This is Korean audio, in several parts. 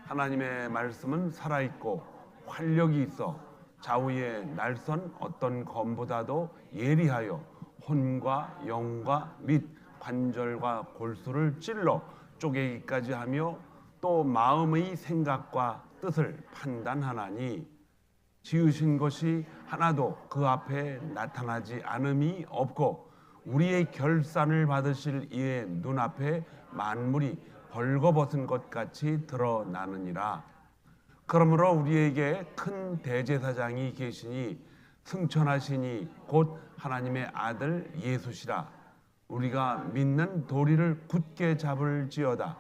하나님의 말씀은 살아있고 활력이 있어 좌우의 날선 어떤 검보다도 예리하여 혼과 영과 및 관절과 골수를 찔러 쪼개기까지 하며 또 마음의 생각과 뜻을 판단하나니 지으신 것이 하나도 그 앞에 나타나지 않음이 없고 우리의 결산을 받으실 이의 눈앞에 만물이 벌거벗은 것 같이 드러나느니라. 그러므로 우리에게 큰 대제사장이 계시니 승천하시니 곧 하나님의 아들 예수시라. 우리가 믿는 도리를 굳게 잡을지어다.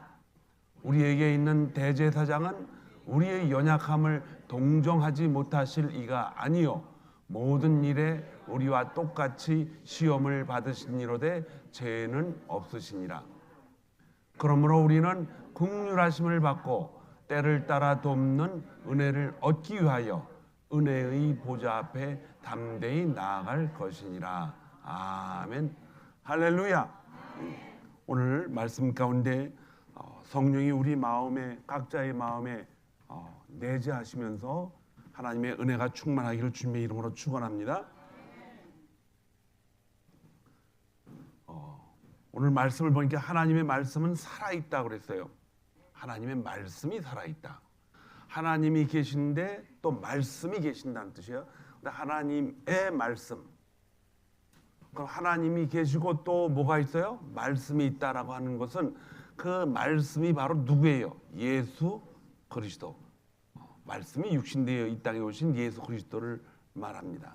우리에게 있는 대제사장은 우리의 연약함을 동정하지 못하실 이가 아니요 모든 일에 우리와 똑같이 시험을 받으시니로되 죄는 없으시니라. 그러므로 우리는 긍휼하심을 받고 때를 따라 돕는 은혜를 얻기 위하여 은혜의 보좌 앞에 담대히 나아갈 것이니라. 아멘. 할렐루야. 오늘 말씀 가운데 성령이 우리 마음에 각자의 마음에 내재하시면서 하나님의 은혜가 충만하기를 주님의 이름으로 축원합니다. 오늘 말씀을 보니까 하나님의 말씀은 살아있다고 그랬어요. 하나님의 말씀이 살아있다. 하나님이 계신데 또 말씀이 계신다는 뜻이에요. 하나님의 말씀. 그럼 하나님이 계시고 또 뭐가 있어요? 말씀이 있다라고 하는 것은 그 말씀이 바로 누구예요? 예수 그리스도. 말씀이 육신되어 이 땅에 오신 예수 그리스도를 말합니다.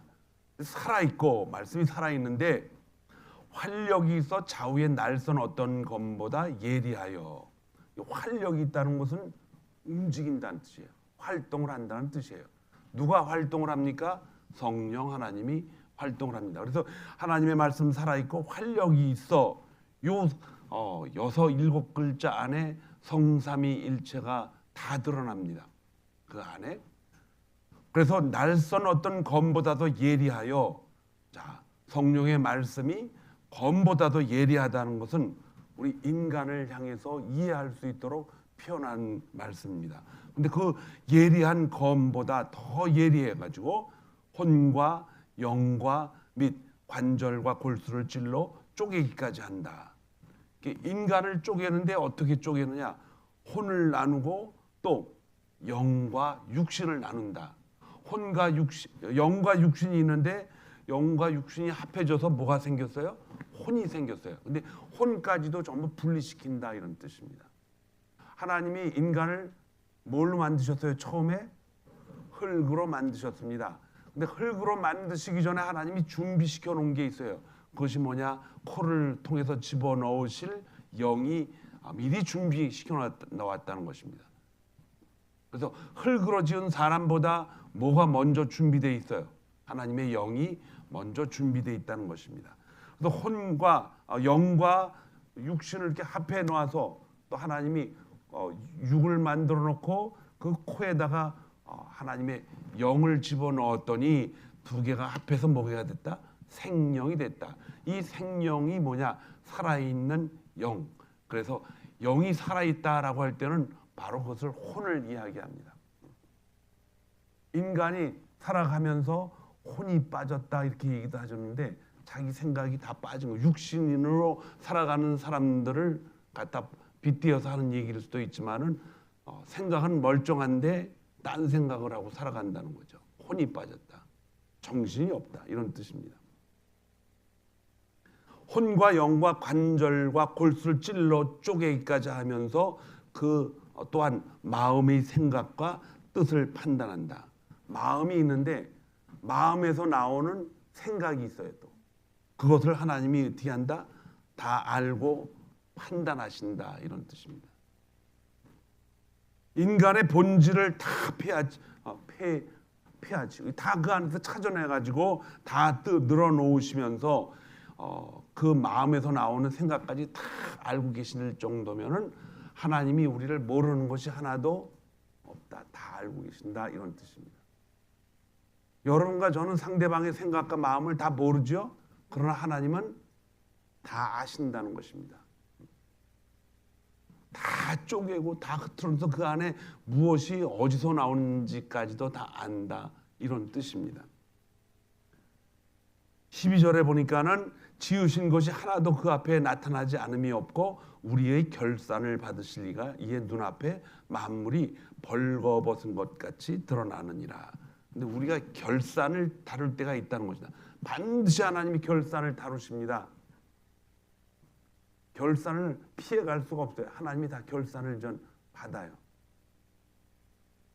살아있고 말씀이 살아있는데 활력이 있어 좌우의 날선 어떤 검보다 예리하여. 활력이 있다는 것은 움직인다는 뜻이에요. 활동을 한다는 뜻이에요. 누가 활동을 합니까? 성령 하나님이 활동을 합니다. 그래서 하나님의 말씀 살아있고 활력이 있어 요 6, 7글자 안에 성삼위일체가 다 드러납니다. 그 안에. 그래서 날선 어떤 검보다도 예리하여. 자, 성령의 말씀이 검보다도 예리하다는 것은 우리 인간을 향해서 이해할 수 있도록 표현한 말씀입니다. 근데 그 예리한 검보다 더 예리해가지고 혼과 영과 및 관절과 골수를 찔러 쪼개기까지 한다. 인간을 쪼개는데 어떻게 쪼개느냐? 혼을 나누고 또 영과 육신을 나눈다. 혼과 육신, 영과 육신이 있는데 영과 육신이 합해져서 뭐가 생겼어요? 혼이 생겼어요. 근데 혼까지도 전부 분리시킨다 이런 뜻입니다. 하나님이 인간을 뭘로 만드셨어요? 처음에 흙으로 만드셨습니다. 근데 흙으로 만드시기 전에 하나님이 준비시켜 놓은 게 있어요. 그것이 뭐냐? 코를 통해서 집어넣으실 영이 미리 준비시켜 놓았다는 것입니다. 그래서 흙으로 지은 사람보다 뭐가 먼저 준비되어 있어요? 하나님의 영이 먼저 준비되어 있다는 것입니다. 그래서 혼과 영과 육신을 이렇게 합해 놓아서 또 하나님이 육을 만들어 놓고 그 코에다가 하나님의 영을 집어넣었더니 두 개가 합해서 뭐가 됐다? 생명이 됐다. 이 생명이 뭐냐? 살아있는 영. 그래서 영이 살아있다라고 할 때는 바로 그것을 혼을 이야기합니다. 인간이 살아가면서 혼이 빠졌다 이렇게 얘기도 하셨는데 자기 생각이 다 빠진 거. 육신으로 살아가는 사람들을 갖다 빗대어서 하는 얘기일 수도 있지만은 생각은 멀쩡한데 딴 생각을 하고 살아간다는 거죠. 혼이 빠졌다. 정신이 없다. 이런 뜻입니다. 혼과 영과 관절과 골수를 찔러 쪼개기까지 하면서 그 또한 마음의 생각과 뜻을 판단한다. 마음이 있는데 마음에서 나오는 생각이 있어요. 또 그것을 하나님이 어떻게 한다? 다 알고 판단하신다. 이런 뜻입니다. 인간의 본질을 다 폐하지. 다 그 안에서 찾아내가지고 다 늘어놓으시면서 그 마음에서 나오는 생각까지 다 알고 계실 정도면은 하나님이 우리를 모르는 것이 하나도 없다. 다 알고 계신다. 이런 뜻입니다. 여러분과 저는 상대방의 생각과 마음을 다 모르죠. 그러나 하나님은 다 아신다는 것입니다. 다 쪼개고 다 흐트러면서 그 안에 무엇이 어디서 나오는지까지도 다 안다, 이런 뜻입니다. 12절에 보니까는 지으신 것이 하나도 그 앞에 나타나지 않음이 없고 우리의 결산을 받으실 리가 이에 눈앞에 만물이 벌거벗은 것 같이 드러나느니라. 근데 우리가 결산을 다룰 때가 있다는 것이다. 반드시 하나님이 결산을 다루십니다. 결산을 피해갈 수가 없어요. 하나님이 다 결산을 받아요.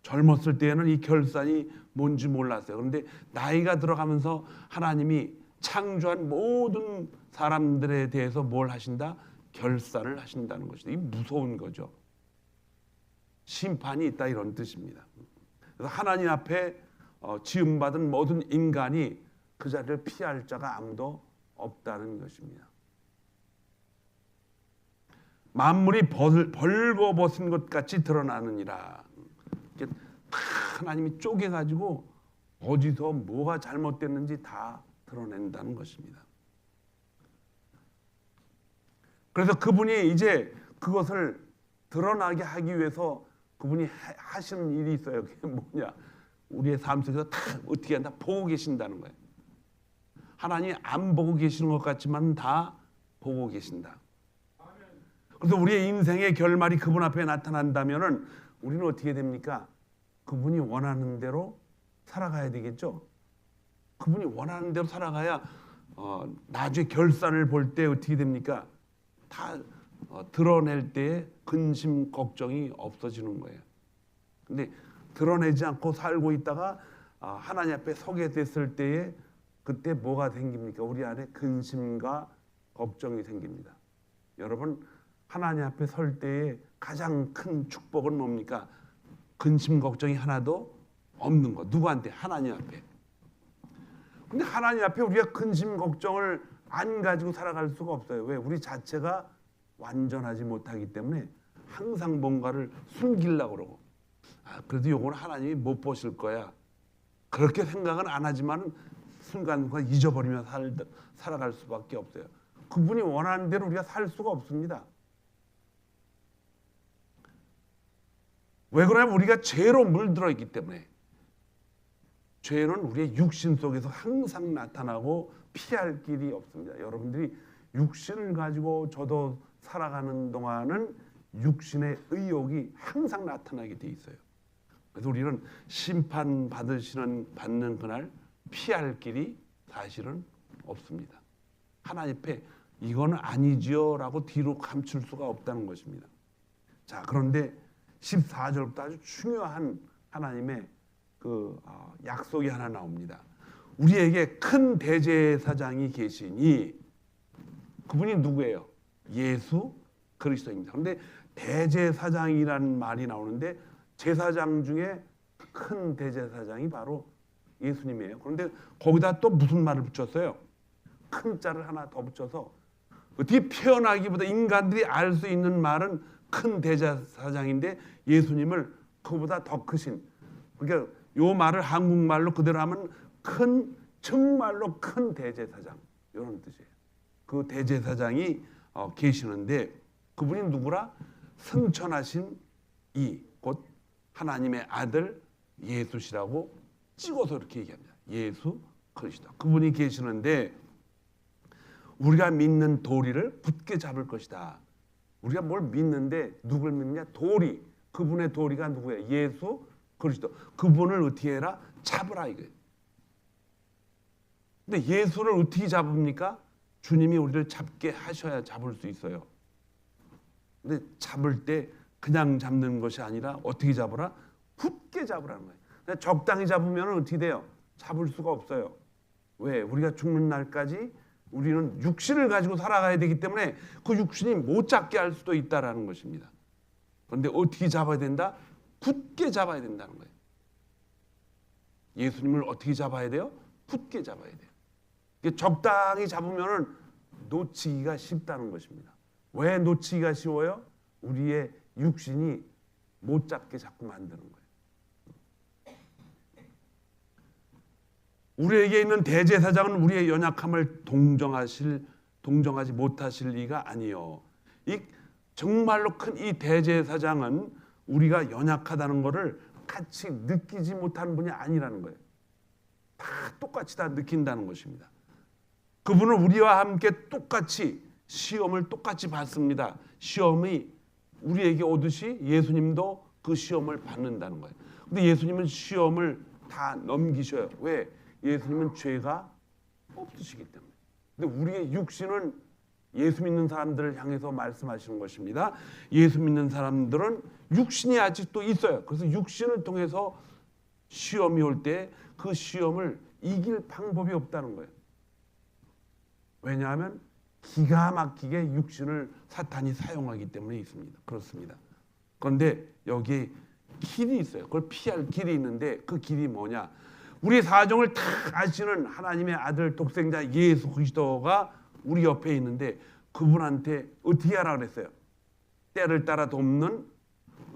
젊었을 때에는 이 결산이 뭔지 몰랐어요. 그런데 나이가 들어가면서 하나님이 창조한 모든 사람들에 대해서 뭘 하신다? 결산을 하신다는 것이다. 이게 무서운 거죠. 심판이 있다, 이런 뜻입니다. 그래서 하나님 앞에 지음받은 모든 인간이 그 자리를 피할 자가 아무도 없다는 것입니다. 만물이 벌거벗은 것 같이 드러나느니라. 하나님이 쪼개가지고 어디서 뭐가 잘못됐는지 다 드러낸다는 것입니다. 그래서 그분이 이제 그것을 드러나게 하기 위해서 그분이 하시는 일이 있어요. 그게 뭐냐? 우리의 삶 속에서 다 어떻게 한다? 보고 계신다는 거예요. 하나님이 안 보고 계시는 것 같지만 다 보고 계신다. 그래서 우리의 인생의 결말이 그분 앞에 나타난다면은 우리는 어떻게 됩니까? 그분이 원하는 대로 살아가야 되겠죠. 그분이 원하는 대로 살아가야 나중에 결산을 볼 때 어떻게 됩니까? 다 드러낼 때에 근심 걱정이 없어지는 거예요. 근데 드러내지 않고 살고 있다가 하나님 앞에 서게 됐을 때에 그때 뭐가 생깁니까? 우리 안에 근심과 걱정이 생깁니다. 여러분, 하나님 앞에 설 때에 가장 큰 축복은 뭡니까? 근심 걱정이 하나도 없는 거. 누구한테? 하나님 앞에. 근데 하나님 앞에 우리가 근심 걱정을 안 가지고 살아갈 수가 없어요. 왜? 우리 자체가 완전하지 못하기 때문에 항상 뭔가를 숨기려고 그러고, 그래도 요거는 하나님이 못 보실 거야, 그렇게 생각은 안 하지만 순간순간 잊어버리며 살아갈 수밖에 없어요. 그분이 원하는 대로 우리가 살 수가 없습니다. 왜 그러냐면 우리가 죄로 물들어 있기 때문에. 죄는 우리의 육신 속에서 항상 나타나고 피할 길이 없습니다. 여러분들이 육신을 가지고 저도 살아가는 동안은 육신의 의욕이 항상 나타나게 돼 있어요. 그래서 우리는 심판 받는 그날 피할 길이 사실은 없습니다. 하나님 앞에 이거는 아니지요 라고 뒤로 감출 수가 없다는 것입니다. 자, 그런데 14절부터 아주 중요한 하나님의 그 약속이 하나 나옵니다. 우리에게 큰 대제사장이 계시니, 그분이 누구예요? 예수 그리스도입니다. 그런데 대제사장이라는 말이 나오는데 제사장 중에 큰 대제사장이 바로 예수님이에요. 그런데 거기다 또 무슨 말을 붙였어요? 큰 자를 하나 더 붙여서 어떻게 표현하기보다 인간들이 알 수 있는 말은 큰 대제사장인데 예수님을 그보다 더 크신, 그러니까 요 말을 한국말로 그대로 하면 큰, 정말로 큰 대제사장, 이런 뜻이에요. 그 대제사장이 계시는데 그분이 누구라? 승천하신 이 곧 하나님의 아들 예수시라고 찍어서 이렇게 얘기합니다. 예수 그리스도. 그분이 계시는데 우리가 믿는 도리를 굳게 잡을 것이다. 우리가 뭘 믿는데 누굴 믿느냐? 도리. 그분의 도리가 누구예요? 예수 그리스도. 그분을 어떻게 해라? 잡으라 이거예요. 근데 예수를 어떻게 잡습니까? 주님이 우리를 잡게 하셔야 잡을 수 있어요. 근데 잡을 때 그냥 잡는 것이 아니라 어떻게 잡으라? 굳게 잡으라는 거예요. 적당히 잡으면 어떻게 돼요? 잡을 수가 없어요. 왜? 우리가 죽는 날까지 우리는 육신을 가지고 살아가야 되기 때문에 그 육신이 못 잡게 할 수도 있다라는 것입니다. 그런데 어떻게 잡아야 된다? 굳게 잡아야 된다는 거예요. 예수님을 어떻게 잡아야 돼요? 굳게 잡아야 돼요. 적당히 잡으면 놓치기가 쉽다는 것입니다. 왜 놓치기가 쉬워요? 우리의 육신이 못 잡게 자꾸 만드는 거예요. 우리에게 있는 대제사장은 우리의 연약함을 동정하지 못하실 리가 아니요. 이 정말로 큰 이 대제사장은 우리가 연약하다는 것을 같이 느끼지 못하는 분이 아니라는 거예요. 다 똑같이 다 느낀다는 것입니다. 그분은 우리와 함께 똑같이 시험을 똑같이 받습니다. 시험이 우리에게 오듯이 예수님도 그 시험을 받는다는 거예요. 근데 예수님은 시험을 다 넘기셔요. 왜? 예수님은 죄가 없으시기 때문에. 근데 우리의 육신은 예수 믿는 사람들을 향해서 말씀하시는 것입니다. 예수 믿는 사람들은 육신이 아직도 있어요. 그래서 육신을 통해서 시험이 올 때 그 시험을 이길 방법이 없다는 거예요. 왜냐하면 기가 막히게 육신을 사탄이 사용하기 때문에 있습니다. 그렇습니다. 그런데 여기에 길이 있어요. 그걸 피할 길이 있는데 그 길이 뭐냐? 우리 사정을 다 아시는 하나님의 아들 독생자 예수 그리스도가 우리 옆에 있는데 그분한테 어떻게 하라 그랬어요? 때를 따라 돕는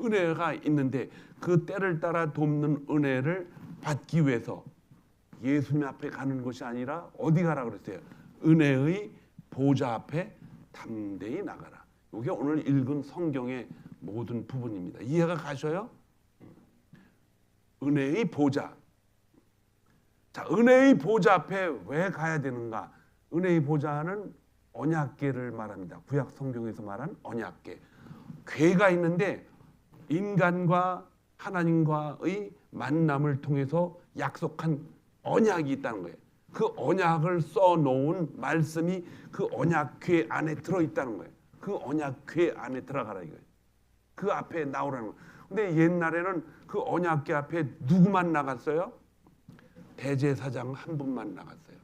은혜가 있는데 그 때를 따라 돕는 은혜를 받기 위해서 예수님 앞에 가는 것이 아니라 어디 가라 그랬어요? 은혜의 보좌 앞에 담대히 나가라. 이게 오늘 읽은 성경의 모든 부분입니다. 이해가 가셔요? 은혜의 보좌. 자, 은혜의 보좌 앞에 왜 가야 되는가? 은혜의 보좌는 언약궤를 말합니다. 구약 성경에서 말한 언약궤. 궤가 있는데 인간과 하나님과의 만남을 통해서 약속한 언약이 있다는 거예요. 그 언약을 써놓은 말씀이 그 언약궤 안에 들어있다는 거예요. 그 언약궤 안에 들어가라 이거예요. 그 앞에 나오라는 거예요. 근데 옛날에는 그 언약궤 앞에 누구만 나갔어요? 대제사장 한 분만 나갔어요.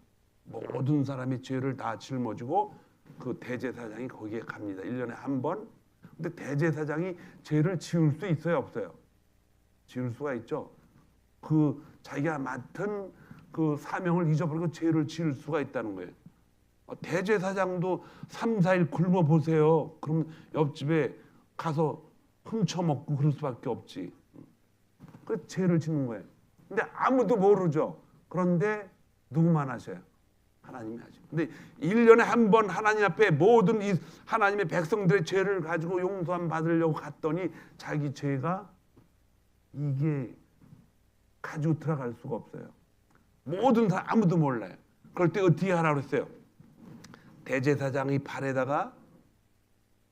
모든 사람이 죄를 다 짊어지고 그 대제사장이 거기에 갑니다. 1년에 한 번. 근데 대제사장이 죄를 지을 수 있어요, 없어요? 지을 수가 있죠. 그 자기가 맡은 그 사명을 잊어버리고 죄를 지을 수가 있다는 거예요. 대제사장도 3, 4일 굶어 보세요. 그럼 옆집에 가서 훔쳐먹고 그럴 수밖에 없지. 그 죄를 짓는 거예요. 근데 아무도 모르죠. 그런데 누구만 하셔요? 하나님이 하죠. 근데 1년에 한 번 하나님 앞에 모든 이 하나님의 백성들의 죄를 가지고 용서함 받으려고 갔더니 자기 죄가 이게 가지고 들어갈 수가 없어요. 모든 사람 아무도 몰라요. 그럴 때 어떻게 하라고 했어요? 대제사장의 발에다가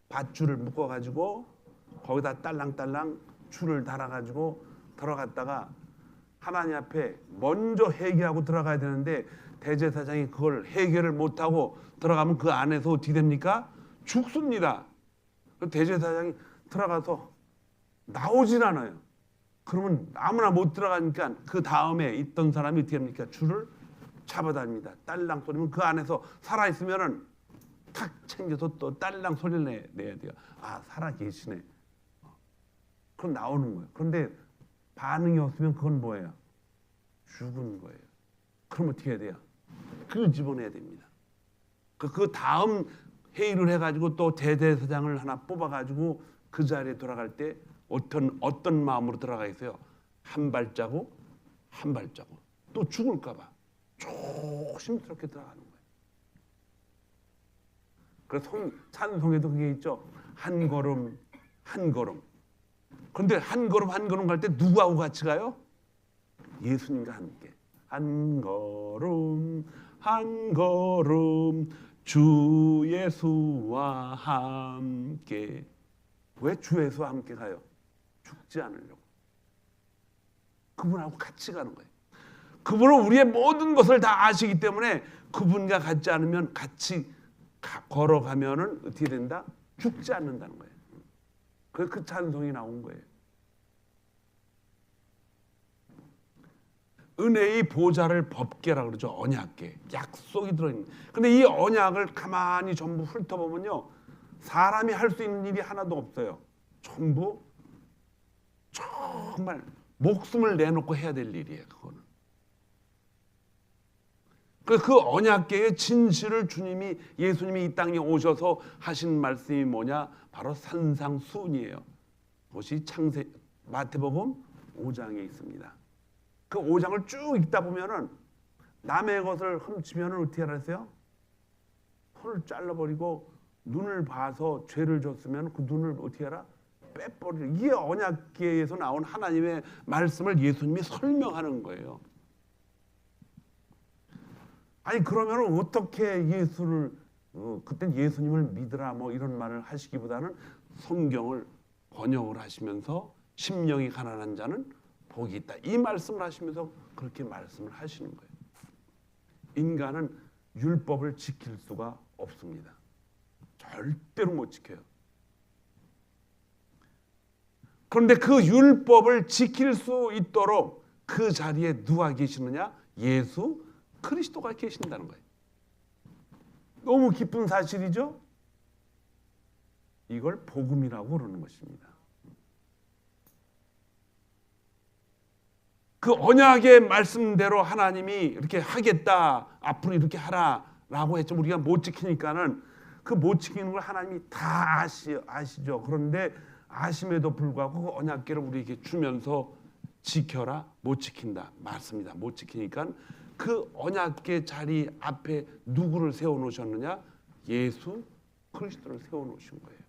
밧줄을 묶어가지고 거기다 딸랑딸랑 줄을 달아가지고 들어갔다가 하나님 앞에 먼저 회개하고 들어가야 되는데 대제사장이 그걸 해결을 못하고 들어가면 그 안에서 어떻게 됩니까? 죽습니다. 대제사장이 들어가서 나오질 않아요. 그러면 아무나 못 들어가니까 그 다음에 있던 사람이 어떻게 합니까? 줄을 잡아다닙니다. 딸랑 소리면 그 안에서 살아있으면은 탁 챙겨서 또 딸랑 소리를 내야 돼요. 아, 살아계시네. 그럼 나오는 거예요. 그런데 반응이 없으면 그건 뭐예요? 죽은 거예요. 그럼 어떻게 해야 돼요? 그걸 집어내야 됩니다. 그 다음 회의를 해가지고 또 대제사장을 하나 뽑아가지고 그 자리에 돌아갈 때 어떤 마음으로 들어가 있어요? 한 발자국 한 발자국. 또 죽을까봐 조심스럽게 들어가는 거예요. 그래서 찬송에도 그게 있죠. 한 걸음 한 걸음. 그런데 한 걸음 한 걸음 갈 때 누구하고 같이 가요? 예수님과 함께. 한 걸음 한 걸음 주 예수와 함께. 왜 주 예수와 함께 가요? 죽지 않으려고. 그분하고 같이 가는 거예요. 그분은 우리의 모든 것을 다 아시기 때문에 그분과 같지 않으면 같이 걸어가면은 어떻게 된다? 죽지 않는다는 거예요. 그래서 그 찬송이 나온 거예요. 은혜의 보좌를 법궤라고 그러죠. 언약궤. 약속이 들어있는. 근데 이 언약을 가만히 전부 훑어보면요. 사람이 할 수 있는 일이 하나도 없어요. 전부 정말 목숨을 내놓고 해야 될 일이에요. 그거는. 그 언약궤의 진실을 예수님이 이 땅에 오셔서 하신 말씀이 뭐냐? 바로 산상수훈이에요. 그것이 마태복음 5장에 있습니다. 그 5장을 쭉 읽다 보면은 남의 것을 훔치면은 어떻게 하라 했어요? 손을 잘라버리고 눈을 봐서 죄를 졌으면 그 눈을 어떻게 하라? 빼버려. 이게 언약궤에서 나온 하나님의 말씀을 예수님이 설명하는 거예요. 아니 그러면 어떻게 예수를 그땐 예수님을 믿으라 뭐 이런 말을 하시기보다는 성경을 번역을 하시면서 심령이 가난한 자는 복이 있다. 이 말씀을 하시면서 그렇게 말씀을 하시는 거예요. 인간은 율법을 지킬 수가 없습니다. 절대로 못 지켜요. 그런데 그 율법을 지킬 수 있도록 그 자리에 누가 계시느냐? 예수 그리스도가 계신다는 거예요. 너무 기쁜 사실이죠? 이걸 복음이라고 그러는 것입니다. 그 언약의 말씀대로 하나님이 이렇게 하겠다, 앞으로 이렇게 하라라고 했죠. 우리가 못 지키니까는 그 못 지키는 걸 하나님이 다 아시죠. 그런데 아심에도 불구하고 그 언약궤를 우리에게 주면서 지켜라, 못 지킨다 맞습니다. 못 지키니까 그 언약궤 자리 앞에 누구를 세워놓으셨느냐? 예수 그리스도를 세워놓으신 거예요.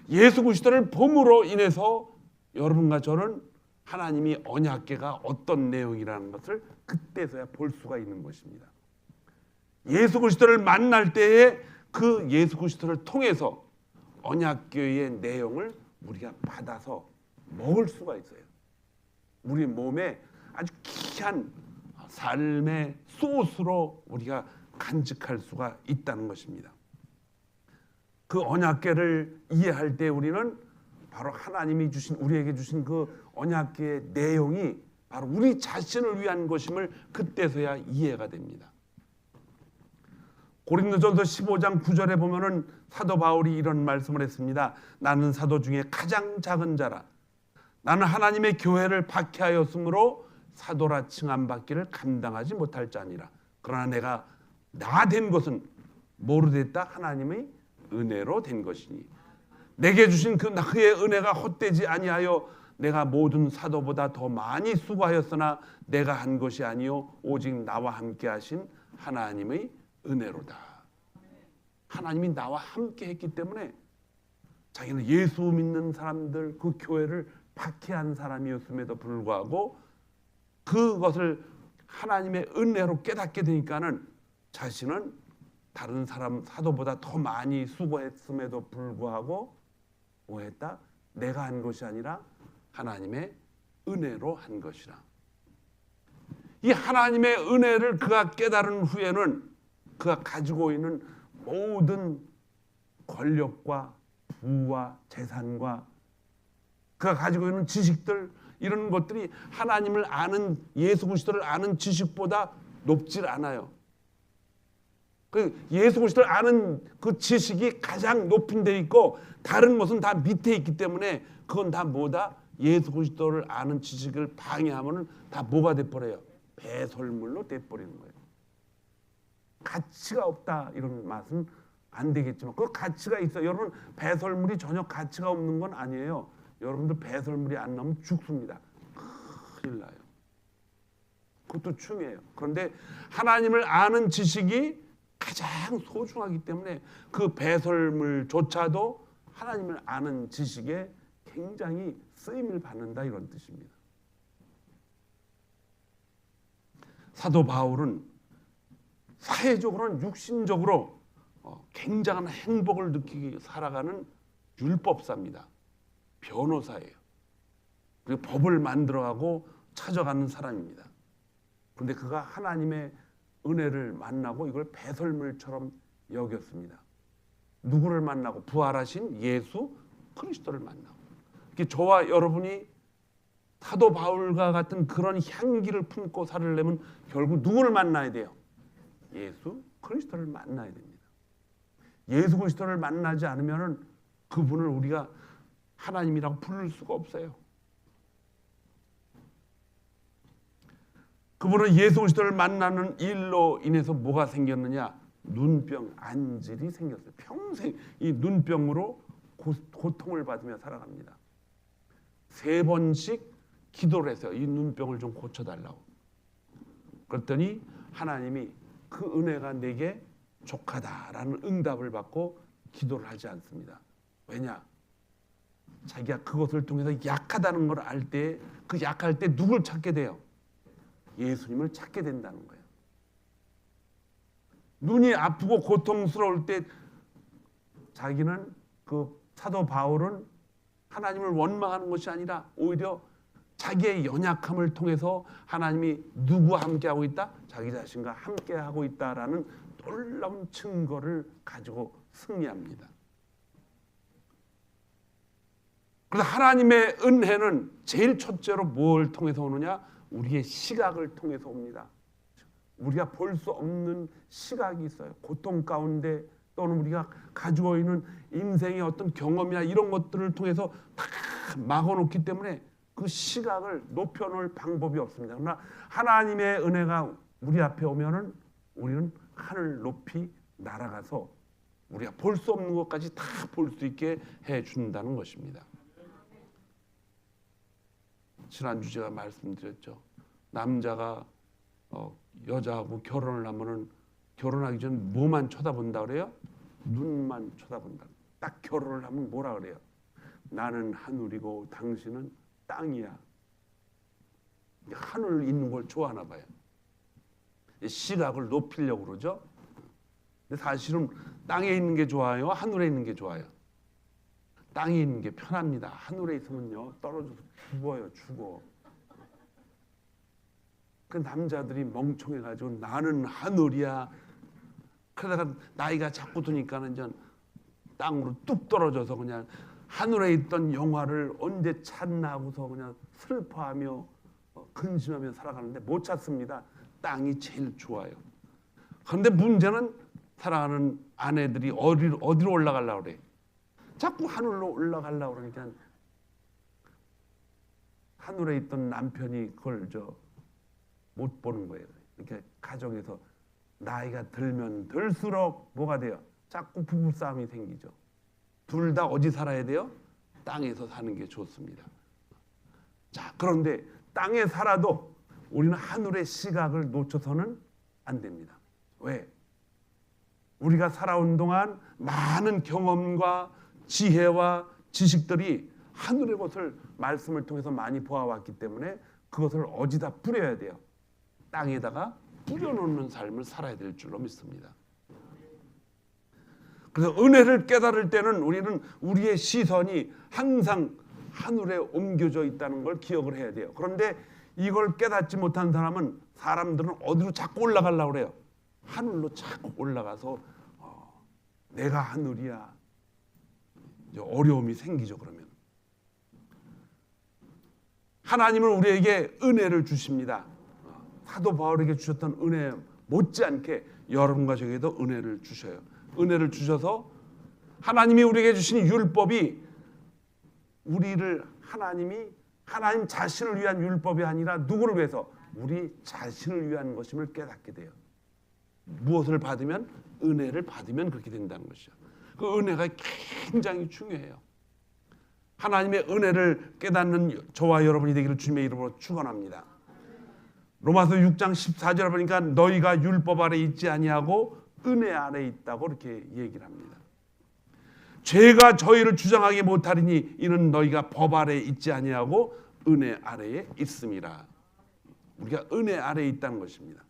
예수 그리스도를 봄으로 인해서 여러분과 저는 하나님이 언약궤가 어떤 내용이라는 것을 그때서야 볼 수가 있는 것입니다. 예수 그리스도를 만날 때에 그 예수 그리스도를 통해서 언약궤의 내용을 우리가 받아서 먹을 수가 있어요. 우리 몸에 아주 귀한 삶의 소스로 우리가 간직할 수가 있다는 것입니다. 그 언약궤를 이해할 때 우리는 바로 하나님이 주신 우리에게 주신 그 언약궤의 내용이 바로 우리 자신을 위한 것임을 그때서야 이해가 됩니다. 고린도전서 15장 9절에 보면은 사도 바울이 이런 말씀을 했습니다. 나는 사도 중에 가장 작은 자라. 나는 하나님의 교회를 박해하였으므로 사도라 칭함받기를 감당하지 못할 자니라. 그러나 내가 나 된 것은 뭐로 됐다? 하나님의 은혜로 된 것이니 내게 주신 그의 은혜가 헛되지 아니하여 내가 모든 사도보다 더 많이 수고하였으나 내가 한 것이 아니요 오직 나와 함께 하신 하나님의 은혜로다. 하나님이 나와 함께 했기 때문에 자기는 예수 믿는 사람들 그 교회를 박해한 사람이었음에도 불구하고 그것을 하나님의 은혜로 깨닫게 되니까는 자신은 다른 사람 사도보다 더 많이 수고했음에도 불구하고 뭐 했다? 내가 한 것이 아니라 하나님의 은혜로 한 것이라. 이 하나님의 은혜를 그가 깨달은 후에는 그가 가지고 있는 모든 권력과 부와 재산과 그가 가지고 있는 지식들 이런 것들이 하나님을 아는 예수 그리스도를 아는 지식보다 높질 않아요. 그 예수 그리스도를 아는 그 지식이 가장 높은 데 있고 다른 것은 다 밑에 있기 때문에 그건 다 뭐다? 예수 그리스도를 아는 지식을 방해하면은 다 뭐가 돼버려요? 배설물로 돼버리는 거예요. 가치가 없다 이런 말은 안 되겠지만 그 가치가 있어요. 여러분 배설물이 전혀 가치가 없는 건 아니에요. 여러분들 배설물이 안 나오면 죽습니다. 큰일 나요. 그것도 중요해요. 그런데 하나님을 아는 지식이 가장 소중하기 때문에 그 배설물조차도 하나님을 아는 지식에 굉장히 쓰임을 받는다 이런 뜻입니다. 사도 바울은 사회적으로는 육신적으로 굉장한 행복을 느끼게 살아가는 율법사입니다. 변호사예요. 그리고 법을 만들어가고 찾아가는 사람입니다. 그런데 그가 하나님의 은혜를 만나고 이걸 배설물처럼 여겼습니다. 누구를 만나고? 부활하신 예수 그리스도를 만나고. 저와 여러분이 사도 바울과 같은 그런 향기를 품고 살려면 결국 누구를 만나야 돼요? 예수 그리스도를 만나야 됩니다. 예수 그리스도를 만나지 않으면 그분을 우리가 하나님이라고 부를 수가 없어요. 그분은 예수 그리스도를 만나는 일로 인해서 뭐가 생겼느냐? 눈병, 안질이 생겼어요. 평생 이 눈병으로 고통을 받으며 살아갑니다. 3번씩 기도를 했어요. 이 눈병을 좀 고쳐달라고. 그랬더니 하나님이 그 은혜가 내게 족하다라는 응답을 받고 기도를 하지 않습니다. 왜냐? 자기가 그것을 통해서 약하다는 걸 알 때, 그 약할 때 누굴 찾게 돼요? 예수님을 찾게 된다는 거예요. 눈이 아프고 고통스러울 때 자기는, 그 사도 바울은 하나님을 원망하는 것이 아니라 오히려 자기의 연약함을 통해서 하나님이 누구와 함께하고 있다? 자기 자신과 함께하고 있다라는 놀라운 증거를 가지고 승리합니다. 그래서 하나님의 은혜는 제일 첫째로 뭘 통해서 오느냐? 우리의 시각을 통해서 옵니다. 우리가 볼 수 없는 시각이 있어요. 고통 가운데 또는 우리가 가지고 있는 인생의 어떤 경험이나 이런 것들을 통해서 다 막아놓기 때문에 그 시각을 높여놓을 방법이 없습니다. 그러나 하나님의 은혜가 우리 앞에 오면은 우리는 하늘 높이 날아가서 우리가 볼 수 없는 것까지 다 볼 수 있게 해준다는 것입니다. 지난주 제가 말씀드렸죠. 남자가 여자하고 결혼을 하면은 결혼하기 전 뭐만 쳐다본다 그래요? 눈만 쳐다본다. 딱 결혼을 하면 뭐라 그래요? 나는 하늘이고 당신은 땅이야. 하늘 있는 걸 좋아하나 봐요. 시각을 높이려고 그러죠. 근데 사실은 땅에 있는 게 좋아요? 하늘에 있는 게 좋아요? 땅에 있는 게 편합니다. 하늘에 있으면요 떨어져서 죽어. 그 남자들이 멍청해가지고 나는 하늘이야. 그러다가 나이가 자꾸 드니까는 전 땅으로 뚝 떨어져서 그냥 하늘에 있던 영화를 언제 찾나 하고서 그냥 슬퍼하며 근심하며 살아가는데 못 찾습니다. 땅이 제일 좋아요. 그런데 문제는 사랑하는 아내들이 어디로 올라가려고 그래? 자꾸 하늘로 올라가려고 그러니까 하늘에 있던 남편이 그걸 못 보는 거예요. 이렇게 가정에서 나이가 들면 들수록 뭐가 돼요? 자꾸 부부싸움이 생기죠. 둘 다 어디 살아야 돼요? 땅에서 사는 게 좋습니다. 자, 그런데 땅에 살아도 우리는 하늘의 시각을 놓쳐서는 안 됩니다. 왜? 우리가 살아온 동안 많은 경험과 지혜와 지식들이 하늘의 것을 말씀을 통해서 많이 보아왔기 때문에 그것을 어디다 뿌려야 돼요? 땅에다가 뿌려놓는 삶을 살아야 될 줄로 믿습니다. 그래서 은혜를 깨달을 때는 우리는 우리의 시선이 항상 하늘에 옮겨져 있다는 걸 기억을 해야 돼요. 그런데 이걸 깨닫지 못한 사람들은 어디로 자꾸 올라가려고 그래요? 하늘로 자꾸 올라가서 내가 하늘이야. 어려움이 생기죠. 그러면 하나님은 우리에게 은혜를 주십니다. 사도 바울에게 주셨던 은혜 못지않게 여러분과 저에게도 은혜를 주셔요. 은혜를 주셔서 하나님이 우리에게 주신 율법이 우리를 하나님 자신을 위한 율법이 아니라 누구를 위해서? 우리 자신을 위한 것임을 깨닫게 돼요. 무엇을 받으면? 은혜를 받으면 그렇게 된다는 것이죠. 그 은혜가 굉장히 중요해요. 하나님의 은혜를 깨닫는 저와 여러분이 되기를 주님의 이름으로 축원합니다. 로마서 6장 14절에 보니까 너희가 율법 아래 있지 아니하고 은혜 아래 있다고 이렇게 얘기를 합니다. 죄가 저희를 주장하게 못하리니 이는 너희가 법 아래 있지 아니하고 은혜 아래에 있음이라. 우리가 은혜 아래에 있다는 것입니다.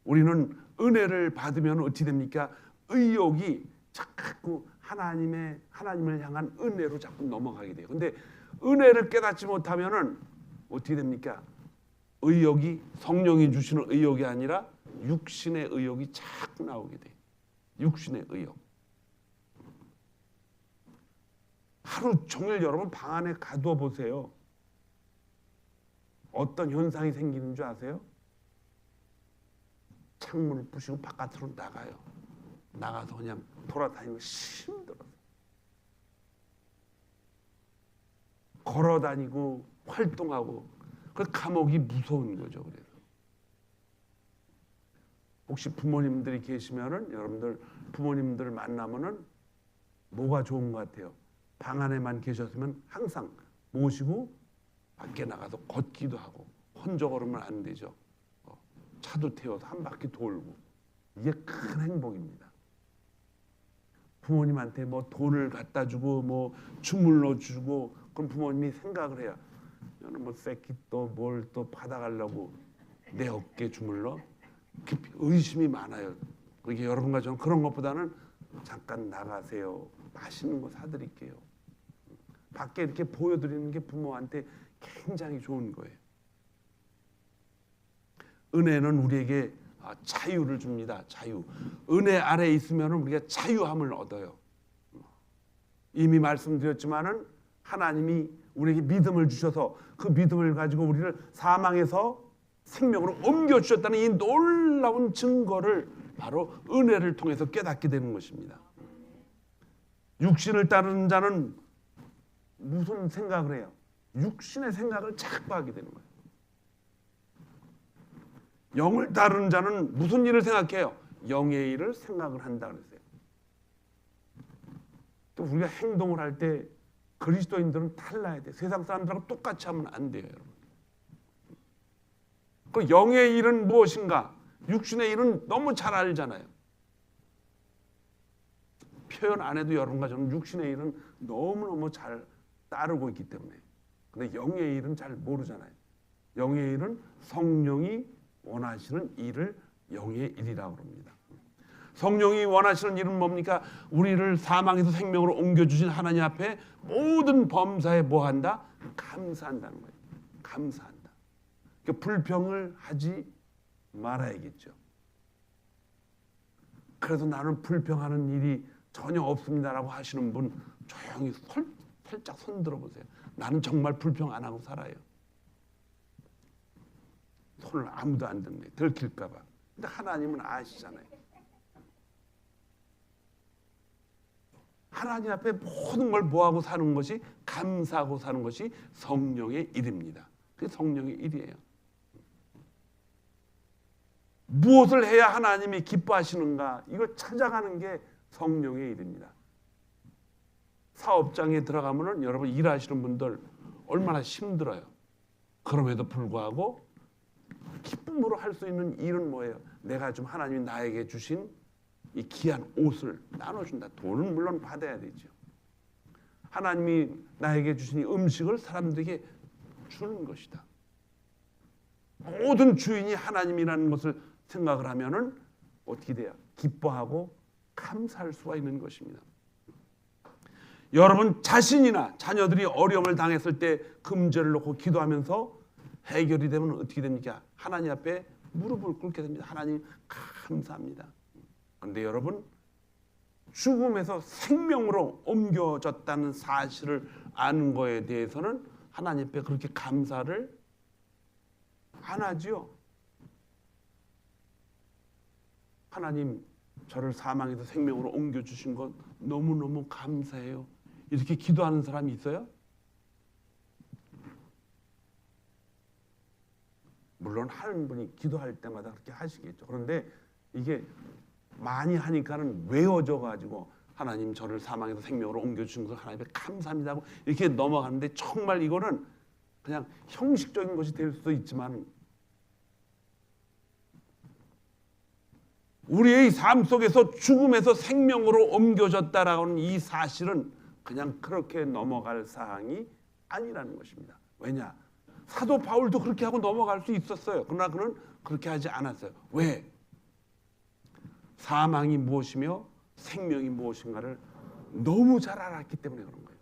우리는 은혜를 받으면 어떻게 됩니까? 의욕이 자꾸 하나님을 향한 은혜로 자꾸 넘어가게 돼요. 근데 은혜를 깨닫지 못하면은 어떻게 됩니까? 의욕이 성령이 주시는 의욕이 아니라 육신의 의욕이 자꾸 나오게 돼요. 육신의 의욕. 하루 종일 여러분 방 안에 가두어 보세요. 어떤 현상이 생기는 줄 아세요? 창문을 부시고 바깥으로 나가요. 나가서 그냥 돌아다니면 힘들어요. 걸어다니고 활동하고 그 감옥이 무서운 거죠. 그래서 혹시 부모님들이 계시면은 여러분들 부모님들 만나면은 뭐가 좋은 것 같아요? 방 안에만 계셨으면 항상 모시고 밖에 나가서 걷기도 하고 혼자 걸으면 안 되죠. 차도 태워서 한 바퀴 돌고 이게 큰 행복입니다. 부모님한테 뭐 돈을 갖다 주고 뭐 주물러 주고 그럼 부모님이 생각을 해요. 너는 뭐 새끼 또 뭘 또 받아가려고 내 어깨 주물러? 의심이 많아요. 그게 여러분과 저는 그런 것보다는 잠깐 나가세요. 맛있는 거 사드릴게요. 밖에 이렇게 보여드리는 게 부모한테 굉장히 좋은 거예요. 은혜는 우리에게 자유를 줍니다. 자유. 은혜 아래에 있으면 우리가 자유함을 얻어요. 이미 말씀드렸지만은 하나님이 우리에게 믿음을 주셔서 그 믿음을 가지고 우리를 사망에서 생명으로 옮겨 주셨다는 이 놀라운 증거를 바로 은혜를 통해서 깨닫게 되는 것입니다. 육신을 따르는 자는 무슨 생각을 해요? 육신의 생각을 자꾸 하게 되는 거예요. 영을 따르는 자는 무슨 일을 생각해요? 영의 일을 생각을 한다 그랬어요. 또 우리가 행동을 할 때 그리스도인들은 달라야 돼. 세상 사람들하고 똑같이 하면 안 돼요, 여러분. 그 영의 일은 무엇인가? 육신의 일은 너무 잘 알잖아요. 표현 안 해도 여러분과 저는 육신의 일은 너무너무 잘 따르고 있기 때문에. 근데 영의 일은 잘 모르잖아요. 영의 일은 성령이 원하시는 일을 영의 일이라고 합니다. 성령이 원하시는 일은 뭡니까? 우리를 사망에서 생명으로 옮겨주신 하나님 앞에 모든 범사에 뭐한다? 감사한다는 거예요. 감사한다. 그러니까 불평을 하지 말아야겠죠. 그래도 나는 불평하는 일이 전혀 없습니다라고 하시는 분 조용히 살짝 손 들어보세요. 나는 정말 불평 안 하고 살아요. 손을 아무도 안 드는 거예요. 들킬까 봐. 근데 하나님은 아시잖아요. 하나님 앞에 모든 걸 뭐하고 사는 것이 감사하고 사는 것이 성령의 일입니다. 그게 성령의 일이에요. 무엇을 해야 하나님이 기뻐하시는가 이걸 찾아가는 게 성령의 일입니다. 사업장에 들어가면은 여러분 일하시는 분들 얼마나 힘들어요. 그럼에도 불구하고 기쁨으로 할 수 있는 일은 뭐예요? 내가 좀 하나님이 나에게 주신 이 귀한 옷을 나눠준다. 돈은 물론 받아야 되죠. 하나님이 나에게 주신 이 음식을 사람들에게 주는 것이다. 모든 주인이 하나님이라는 것을 생각을 하면은 어떻게 돼요? 기뻐하고 감사할 수가 있는 것입니다. 여러분 자신이나 자녀들이 어려움을 당했을 때 금제를 놓고 기도하면서 해결이 되면 어떻게 됩니까? 하나님 앞에 무릎을 꿇게 됩니다. 하나님 감사합니다. 그런데 여러분 죽음에서 생명으로 옮겨졌다는 사실을 아는 거에 대해서는 하나님 앞에 그렇게 감사를 안 하지요. 하나님 저를 사망에서 생명으로 옮겨주신 것 너무너무 감사해요. 이렇게 기도하는 사람이 있어요? 물론 하는 분이 기도할 때마다 그렇게 하시겠죠. 그런데 이게 많이 하니까는 외워져 가지고 하나님 저를 사망에서 생명으로 옮겨주신 것을 하나님께 감사합니다 하고 이렇게 넘어가는데 정말 이거는 그냥 형식적인 것이 될 수도 있지만 우리의 삶 속에서 죽음에서 생명으로 옮겨졌다라는 이 사실은 그냥 그렇게 넘어갈 사항이 아니라는 것입니다. 왜냐? 사도 바울도 그렇게 하고 넘어갈 수 있었어요. 그러나 그는 그렇게 하지 않았어요. 왜? 사망이 무엇이며 생명이 무엇인가를 너무 잘 알았기 때문에 그런 거예요.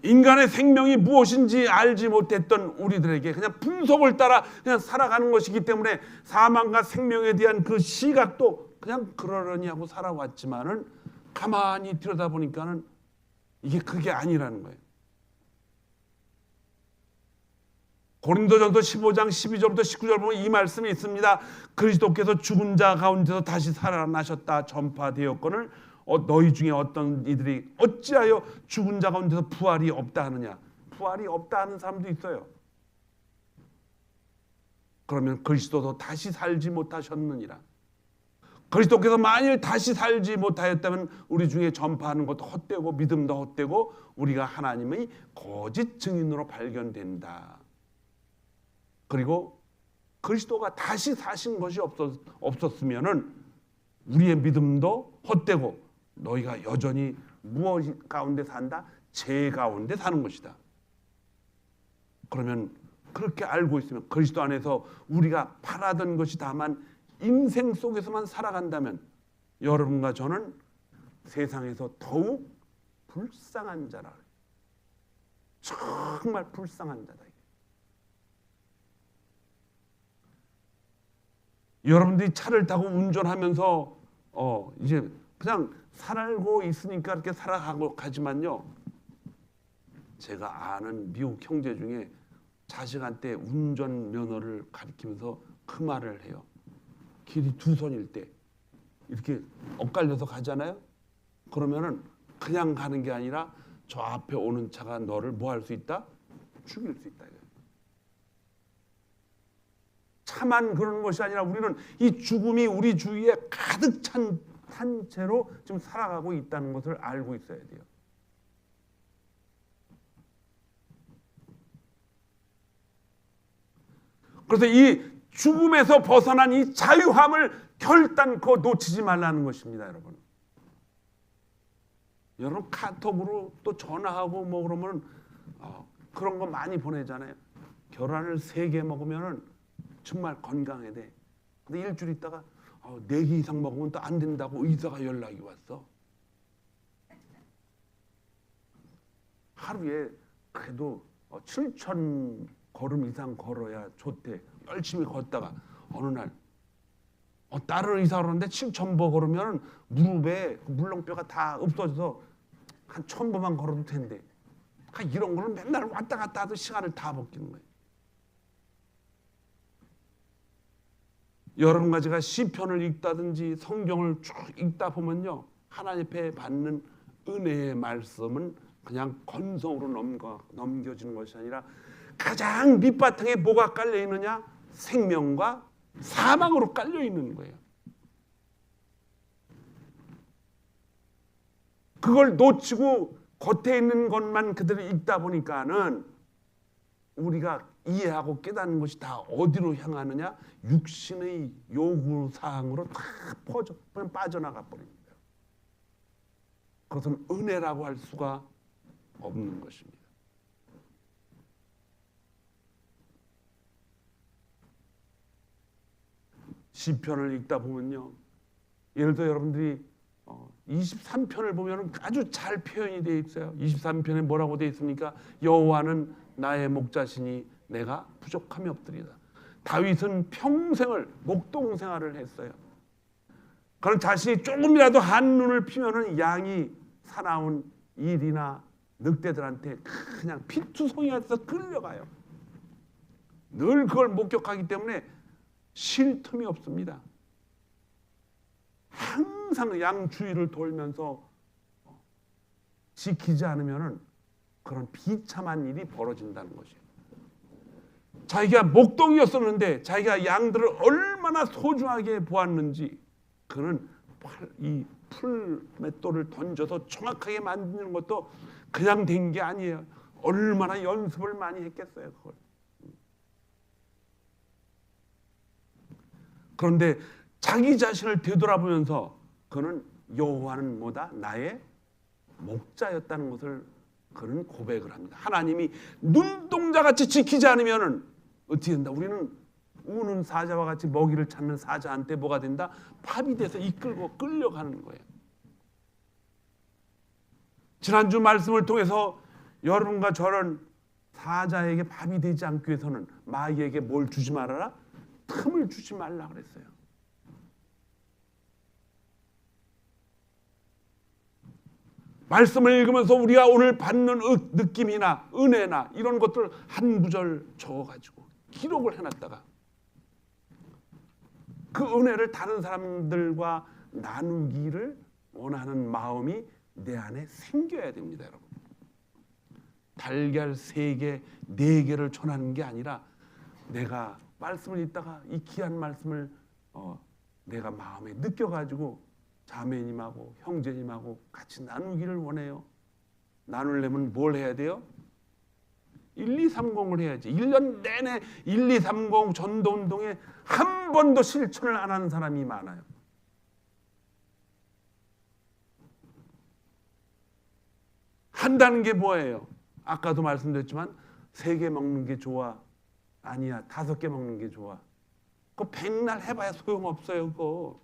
인간의 생명이 무엇인지 알지 못했던 우리들에게 그냥 분석을 따라 그냥 살아가는 것이기 때문에 사망과 생명에 대한 그 시각도 그냥 그러려니 하고 살아왔지만은 가만히 들여다보니까는 이게 그게 아니라는 거예요. 고린도전서 15장 12절부터 19절 보면 이 말씀이 있습니다. 그리스도께서 죽은 자 가운데서 다시 살아나셨다 전파되었거늘 너희 중에 어떤 이들이 어찌하여 죽은 자 가운데서 부활이 없다 하느냐. 부활이 없다 하는 사람도 있어요. 그러면 그리스도도 다시 살지 못하셨느니라. 그리스도께서 만일 다시 살지 못하였다면 우리 중에 전파하는 것도 헛되고 믿음도 헛되고 우리가 하나님의 거짓 증인으로 발견된다. 그리고 그리스도가 다시 사신 것이 없었으면은 우리의 믿음도 헛되고 너희가 여전히 무엇 가운데 산다? 죄 가운데 사는 것이다. 그러면 그렇게 알고 있으면 그리스도 안에서 우리가 바라던 것이 다만 인생 속에서만 살아간다면 여러분과 저는 세상에서 더욱 불쌍한 자라. 정말 불쌍한 자다. 여러분들이 차를 타고 운전하면서 이제 그냥 살고 있으니까 이렇게 살아가고 가지만요. 제가 아는 미국 형제 중에 자식한테 운전 면허를 가르치면서 그 말을 해요. 길이 두 손일 때 이렇게 엇갈려서 가잖아요. 그러면은 그냥 가는 게 아니라 저 앞에 오는 차가 너를 뭐 할 수 있다? 죽일 수 있다. 차만 그러는 것이 아니라 우리는 이 죽음이 우리 주위에 가득 찬 채로 지금 살아가고 있다는 것을 알고 있어야 돼요. 그래서 이 죽음에서 벗어난 이 자유함을 결단코 놓치지 말라는 것입니다, 여러분. 여러분 카톡으로 또 전화하고 뭐 그러면 그런 거 많이 보내잖아요. 계란을 3개 먹으면은 정말 건강해 돼. 근데 일주일 있다가 4개 이상 먹으면 또 안 된다고 의사가 연락이 왔어. 하루에 그래도 7,000 걸음 이상 걸어야 좋대. 열심히 걷다가 어느 날 다른 의사가 그러는데 7,000보 걸으면 무릎에 물렁뼈가 다 없어져서 한 1,000보만 걸어도 된대. 그러니까 이런 거는 맨날 왔다 갔다 해도 시간을 다 먹기는 거예요. 여러 가지가 시편을 읽다든지 성경을 쭉 읽다 보면요, 하나님 앞에 받는 은혜의 말씀은 그냥 건성으로 넘겨지는 것이 아니라 가장 밑바탕에 뭐가 깔려 있느냐? 생명과 사망으로 깔려 있는 거예요. 그걸 놓치고 겉에 있는 것만 그대로 읽다 보니까는 우리가 이해하고 깨닫는 것이 다 어디로 향하느냐? 육신의 요구 사항으로 다 빠져나가 버립니다. 그것은 은혜라고 할 수가 없는 것입니다. 시편을 읽다 보면요, 예를 들어 여러분들이 23편을 보면 아주 잘 표현이 되어 있어요. 23편에 뭐라고 되어 있습니까? 여호와는 나의 목자시니 내가 부족함이 없으리다. 다윗은 평생을 목동 생활을 했어요. 그런 자신이 조금이라도 한눈을 피면은 양이 사나운 일이나 늑대들한테 그냥 피투성이가 돼서 끌려가요. 늘 그걸 목격하기 때문에 쉴 틈이 없습니다. 항상 양 주위를 돌면서 지키지 않으면은 그런 비참한 일이 벌어진다는 것이에요. 자기가 목동이었었는데 자기가 양들을 얼마나 소중하게 보았는지, 그는 이 풀맷돌을 던져서 정확하게 만드는 것도 그냥 된 게 아니에요. 얼마나 연습을 많이 했겠어요, 그걸. 그런데 자기 자신을 되돌아보면서 그는 여호와는 뭐다? 나의 목자였다는 것을 그는 고백을 합니다. 하나님이 눈동자같이 지키지 않으면 어떻게 된다? 우리는 우는 사자와 같이 먹이를 찾는 사자한테 뭐가 된다? 밥이 돼서 이끌고 끌려가는 거예요. 지난주 말씀을 통해서 여러분과 저는 사자에게 밥이 되지 않기 위해서는 마귀에게 뭘 주지 말아라? 틈을 주지 말라 그랬어요. 말씀을 읽으면서 우리가 오늘 받는 느낌이나 은혜나 이런 것들 한 구절 적어가지고 기록을 해놨다가 그 은혜를 다른 사람들과 나누기를 원하는 마음이 내 안에 생겨야 됩니다, 여러분. 달걀 3개, 4개를 전하는 게 아니라 내가 말씀을 읽다가 이 귀한 말씀을 내가 마음에 느껴가지고 자매님하고 형제님하고 같이 나누기를 원해요. 나누려면 뭘 해야 돼요? 1230을 해야지. 1년 내내 1230 전도운동에 한 번도 실천을 안 하는 사람이 많아요. 한다는 게 뭐예요? 아까도 말씀드렸지만 3개 먹는 게 좋아. 아니야, 5개 먹는 게 좋아. 그거 100날 해봐야 소용없어요. 그거.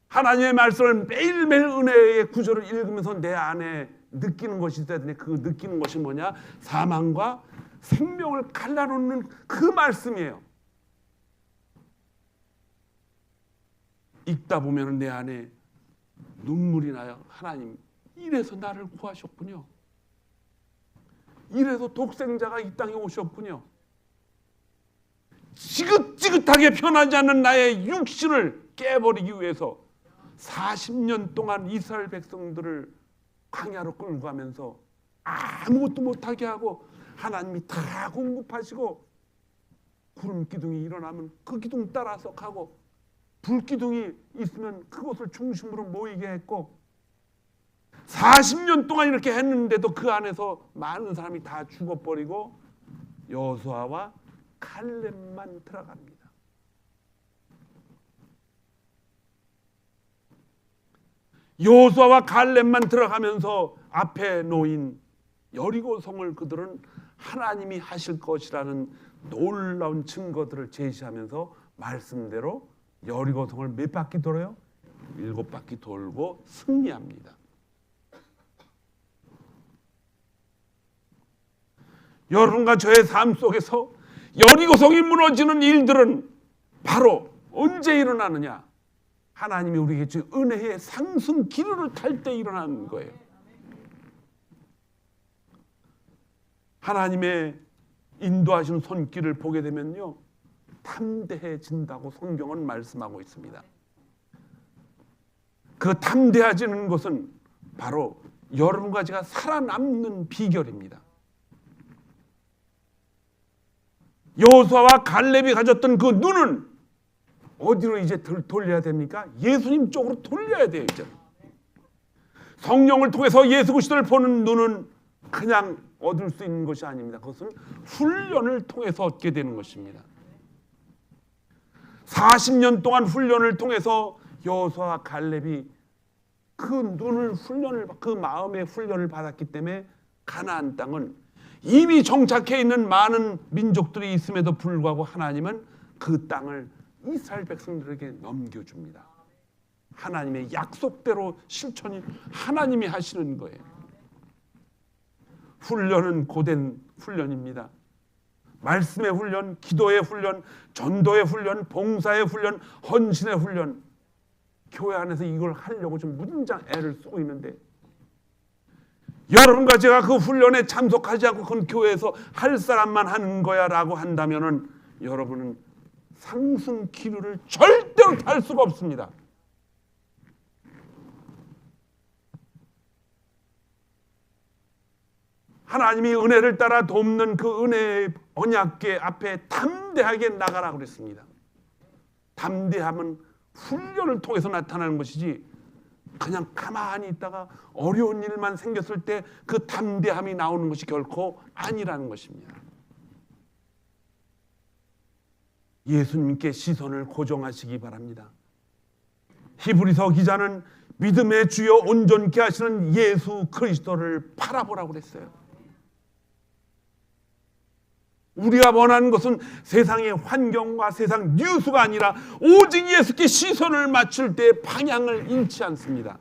하나님의 말씀을 매일매일 은혜의 구절을 읽으면서 내 안에 느끼는 것이 있어야 되는데, 그 느끼는 것이 뭐냐? 사망과 생명을 갈라놓는 그 말씀이에요. 읽다 보면 내 안에 눈물이 나요. 하나님, 이래서 나를 구하셨군요. 이래서 독생자가 이 땅에 오셨군요. 지긋지긋하게 변하지 않는 나의 육신을 깨버리기 위해서 40년 동안 이스라엘 백성들을 광야로 끌고 가면서 아무것도 못하게 하고 하나님이 다 공급하시고, 구름 기둥이 일어나면 그 기둥 따라서 가고, 불 기둥이 있으면 그것을 중심으로 모이게 했고, 40년 동안 이렇게 했는데도 그 안에서 많은 사람이 다 죽어버리고 여호수아와 칼렙만 들어갑니다. 여호수아와 칼렙만 들어가면서 앞에 놓인 여리고성을 그들은 하나님이 하실 것이라는 놀라운 증거들을 제시하면서 말씀대로 여리고성을 몇 바퀴 돌아요? 7바퀴 돌고 승리합니다. 여러분과 저의 삶 속에서 여리고성이 무너지는 일들은 바로 언제 일어나느냐? 하나님이 우리에게 준 은혜의 상승 기류를 탈 때 일어나는 거예요. 하나님의 인도하시는 손길을 보게 되면요, 탐대해진다고 성경은 말씀하고 있습니다. 그 탐대해지는 것은 바로 여러분과 제가 살아남는 비결입니다. 여호수아와 갈렙이 가졌던 그 눈은 어디로 이제 돌려야 됩니까? 예수님 쪽으로 돌려야 돼요. 이제 성령을 통해서 예수 그리스도를 보는 눈은 그냥 얻을 수 있는 것이 아닙니다. 그것은 훈련을 통해서 얻게 되는 것입니다. 40년 동안 훈련을 통해서 여호수아와 갈렙이 그 눈을 그 마음의 훈련을 받았기 때문에 가나안 땅은 이미 정착해 있는 많은 민족들이 있음에도 불구하고 하나님은 그 땅을 이스라엘 백성들에게 넘겨줍니다. 하나님의 약속대로 실천이 하나님이 하시는 거예요. 훈련은 고된 훈련입니다. 말씀의 훈련, 기도의 훈련, 전도의 훈련, 봉사의 훈련, 헌신의 훈련. 교회 안에서 이걸 하려고 좀 무진장 애를 쓰고 있는데, 여러분과 제가 그 훈련에 참석하지 않고 그건 교회에서 할 사람만 하는 거야 라고 한다면은 여러분은 상승 기류를 절대로 탈 수가 없습니다. 하나님이 은혜를 따라 돕는 그 은혜의 언약궤 앞에 담대하게 나가라고 그랬습니다. 담대함은 훈련을 통해서 나타나는 것이지, 그냥 가만히 있다가 어려운 일만 생겼을 때 그 담대함이 나오는 것이 결코 아니라는 것입니다. 예수님께 시선을 고정하시기 바랍니다. 히브리서 기자는 믿음의 주요 온전케 하시는 예수 그리스도를 바라보라고 그랬어요. 우리가 원하는 것은 세상의 환경과 세상 뉴스가 아니라 오직 예수께 시선을 맞출 때 방향을 잃지 않습니다.